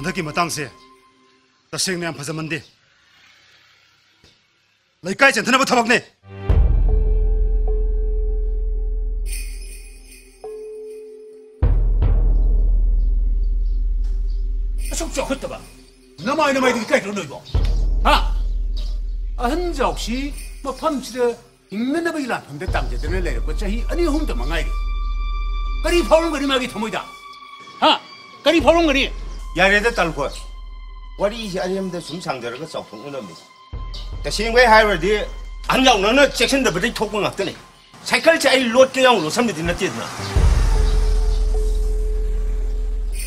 हंदकी मतंगसे तसेंग ने फजमंदे लेकाय चंथनब थबकने असुक चौखतबा नमाय दी काय नोइबो हा अहन जौसी मफमसिदे हिंगनबा इलाफमदे तामजेदने लेरबो चाही अनि हुमद मंगाई करी फावरंगनी मागी थमोइदा हा करी फावरंगनी यारेदा तलखो वरी अरियमदे सुम सांगजरगा चौफुंगनमनि तसेंगबै हाइरदि 안야우나는 잭슨더버리 토고 났더니 사이클 차이 롯게야우로 삼미디 났지나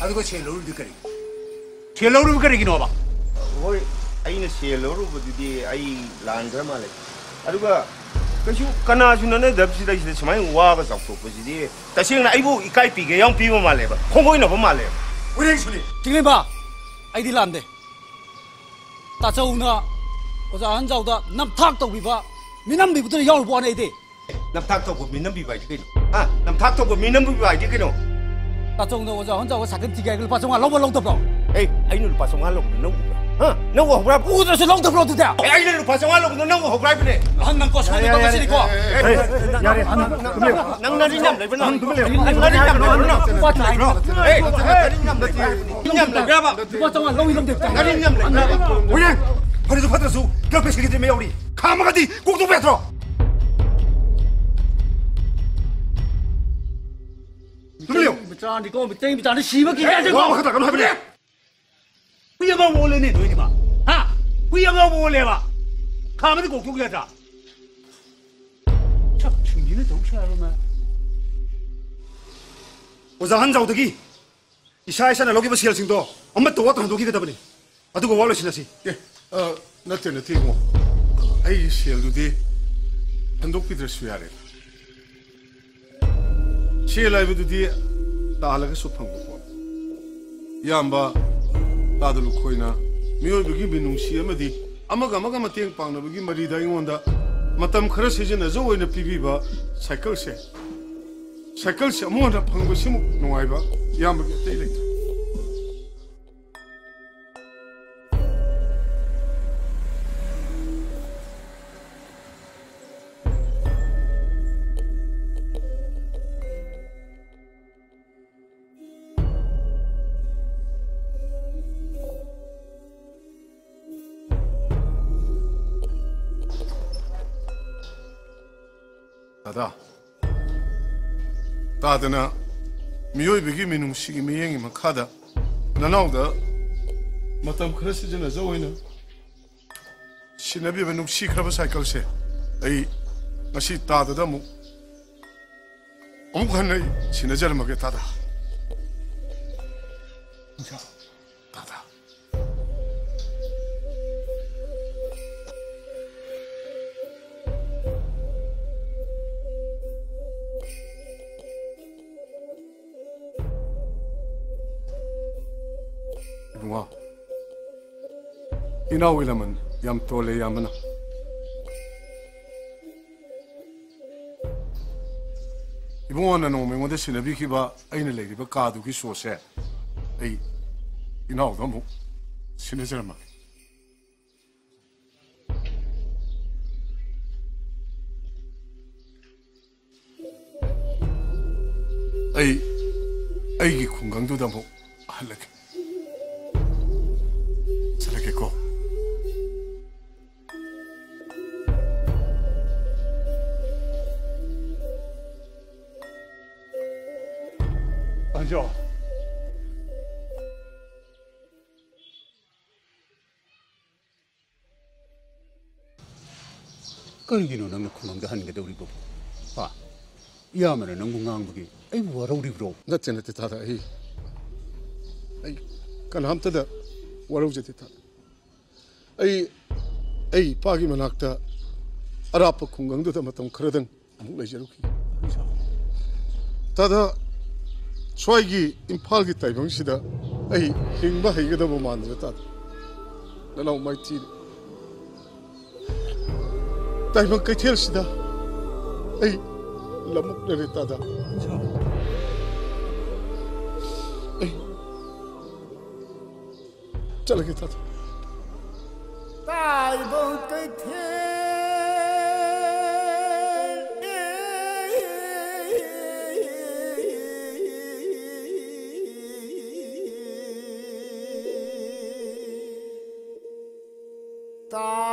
아두고 첼로르 그리기노 봐 ꯍꯣꯏ ꯑꯩꯅ ꯁꯦꯜꯂꯧꯔꯨꯕꯗꯨꯗꯤ ꯑꯩ ꯂꯥꯟꯈ꯭ꯔ ꯃꯥꯜꯂꯦ ꯑꯗꯨꯒ ꯀꯩꯁꯨ ꯀꯅꯥꯁꯨ ꯅꯠꯅꯗꯕꯁꯤꯗꯩꯁꯤꯗ ꯁꯨꯃꯥꯏꯅ ꯋꯥꯒ ꯆꯥꯎꯊꯣꯛꯄꯁꯤꯗꯤ ꯇꯁꯦꯡꯅ ꯑꯩꯕꯨ ꯏꯀꯥꯏ ꯄꯤꯒꯦ ꯌꯥꯝ ꯄꯤꯕ ꯃꯥꯜꯂꯦꯕ ꯈꯣꯡꯒꯣꯏꯅꯕ ꯃꯥꯜꯂꯦꯕ 우랭수니 징린바 아이디 란데 따져우나 어자 한자우다 남탁 떡비바 미남비부터 야울 보아네 이디 남탁 떡고 민남비바 이디 그노 아 남탁 떡고 민남비바 이디 그노 따져우나 어자 한자우가 사근 티가이를 빠정아 로버 롱떡로 에이 아이는 빠정아 로버 너무 너무 호브라 우드서 롱떡로 두대 아이는 빠정아 로버 너무 호브라이네 한남 거 소리 먹으시니까 यारे हाना 낭나리냠 레버나 낭나리냠 레버나 에이 낭나리냠 레버나 빠정아 롱이 롱떡 낭나리냠 레버나 오예 허리도 파드라수 결패시기 때문에 우리 가마가디 꼭도 배틀어 들려 미짜니 거 미짜니 미짜니 시버기 해야 되고 와 하다 가면 하버려 위험한 몰래네 너희마 하 위험한 몰래봐 가만히 꼭두기하자 참 충기는 동시하로만 오자 한자우덕이 이샤이샤나 로기버 시엘싱도 엄마 또 왔던 도기가 다보니 아두고 월로 신나시 예, 나한테는 티고 아이 셀두디 한독비들 수야래 셀라이브두디 나하라가 소팡고 야암바 나들로 코이나 미오비기 비농시 아마디 아마가 마땡 빵나비기 머리다 이원다 마탐 खरा 시즌에서 오이나 피비바 사이클세 아무나 팡고 시목 농아이바 야암바게 때이레 तादना मियोइबगी मिनुंगसिगी मियेंगी मखादा ननाउदा मतम खरा सिजना जवैना सिनबी बनुंगसि खरबा साइकल से आई मसी ताददा मु अमुखनै सिनजरमगे तादा तादा 와 이나오이라면 얌토레 야마나 이번에 놈이 뭔데 시나비키바 아이네 레기바 가두기 소세 에이 이나오도 뭐 시네저마 에이 건강도다 뭐 할래게 잘하겠고 앉아 끓기는 너무 공감도 하는 게 우리 보고 봐 이하면은 너무 강하게 에이 뭐라 우리 브로 나한테 다다 에이 간함때다 와르우제티 타 에이 파기 만학다 아라파 공강도다 마탐 크러든 아무 레저루키 다다 소이기 임팔기 타이방시다 에이 힝바 헤게다 뭐 만들었다 나나 마이티 타이방 카텔시다 에이 라묵 내렸다다 चलगे चाचा। ताइबों के थे ता